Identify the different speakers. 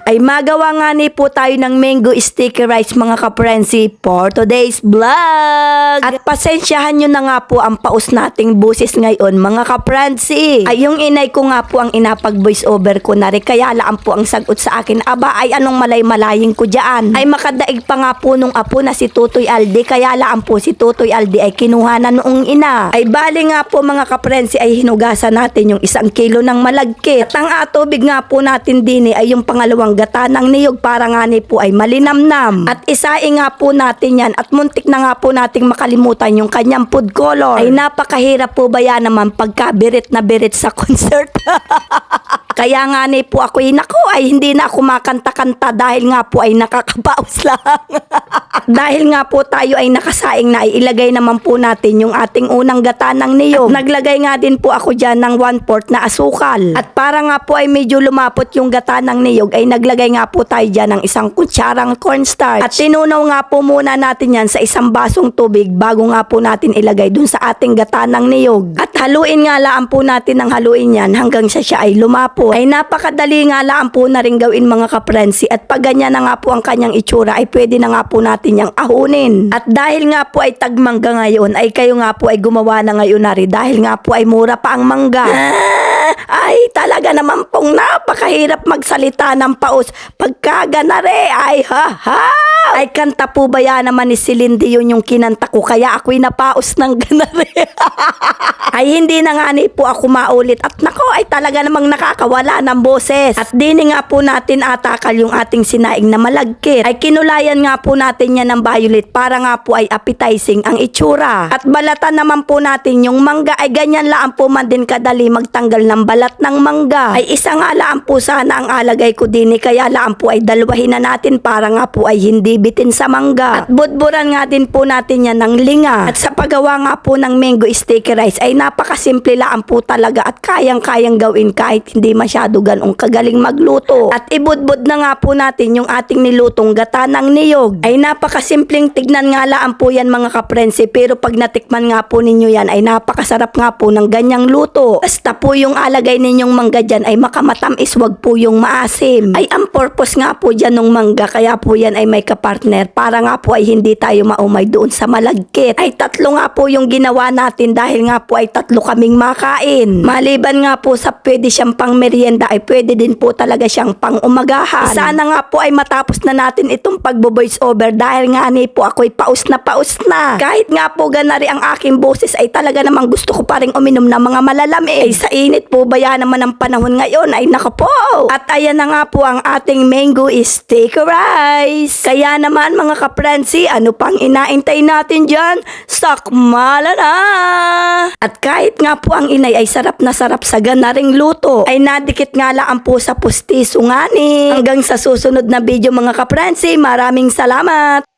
Speaker 1: ay magawa nga ni po tayo ng mango sticky rice mga kaprensi for today's vlog. At pasensyahan nyo na nga po ang paus nating busis ngayon mga kaprensi. Ay yung inay ko nga po ang inapag voice over ko na rin, kaya laan po ang sagot sa akin. Aba ay anong malay-malaying ko dyan. Ay makadaig pa nga po nung apo na si Tutoy Aldi, kaya laan po si Tutoy Aldi ay kinuha na noong ina. Ay bali nga po mga kaprensi ay hinugasan natin yung 1 kilo ng malagkit. At ang tubig nga po natin din ay yung pangalawang gata ng niyog para nga ni po ay malinamnam. At isaing nga po natin yan at muntik na nga po nating makalimutan yung kanyang food color. Ay napakahirap po ba yan naman pagka birit na birit sa concert. Kaya nga ni po ako ay hindi na ako makanta-kanta dahil nga po ay nakakapaus lang. Dahil nga po tayo ay nakasaing na, ay ilagay naman po natin yung ating unang gata ng niyog. At naglagay nga din po ako dyan ng 1/4 na asukal. At para nga po ay medyo lumapot yung gata ng niyog, ay naglagay nga po tayo dyan ng 1 kutsarang cornstarch. At tinunaw nga po muna natin yan sa 1 basong tubig bago nga po natin ilagay dun sa ating gata ng niyog. At haluin nga laan po natin ng haluin yan hanggang sa siya ay lumapot. Ay napakadali nga laan po na rin gawin mga kaprensi. At pag ganyan na nga po ang kanyang itsura, ay pwede na nga po natin yang ahunin. At dahil nga po ay tagmangga ngayon, ay kayo nga po ay gumawa na ngayon na rin dahil nga po ay mura pa ang mangga. Ay talaga naman pong napakahirap magsalita ng paus pagka ganare. Ay ay kanta po ba yan naman ni Celine Dion yung kinanta ko, kaya ako'y napaus ng ganare. Ay hindi na nga ni po ako maulit at nako ay talaga namang nakakawala ng boses. At dini nga po natin atakal yung ating sinaing na malagkit. Ay kinulayan nga po natin yan ng violet para nga po ay appetizing ang itsura. At balatan naman po natin yung mangga, ay ganyan laan po man din kadali magtanggal ng balat ng mangga. Ay isa nga laan po sana ang alagay ko dini, kaya laan po ay dalawahin na natin para nga po ay hindi bitin sa mangga. At budburan nga din po natin yan ng linga. At sa paggawa nga po ng mango sticky rice ay napakasimple laan po talaga at kayang-kayang gawin kahit hindi masyado ganong kagaling magluto. At ibudbud na nga po natin yung ating nilutong gata ng niyog. Ay napakasimpleng tignan nga laan po yan mga kaprensi, pero pag natikman nga po ninyo yan ay napakasarap nga po ng ganyang luto. Basta po yung alagay ninyong mangga dyan ay makamatamis, wag po yung maasim. Ay ang purpose nga po dyan ng mangga, kaya po yan ay may kapartner para nga po ay hindi tayo maumay doon sa malagkit. Ay 3 nga po yung ginawa natin dahil nga po ay 3 kaming makain. Maliban nga po sa pwede siyang pang merienda, ay pwede din po talaga siyang pang umagahan. Sana nga po ay matapos na natin itong pagbo-voice over dahil nga ni po ako'y paus na paus na. Kahit nga po ganari ang aking boses ay talaga namang gusto ko pa rin uminom ng mga malalamig. Ay sa init po ba yan naman ang panahon ngayon, ay nako po. At ayan na nga po ang ating mango sticky rice. Kaya naman mga kaprensi, ano pang inaintay natin dyan? Sakmala na! At kahit nga po ang inay ay sarap na sarap sa ganaring luto, ay nadikit nga lang po sa pustiso nga ni. Hanggang sa susunod na video mga kaprensi, maraming salamat!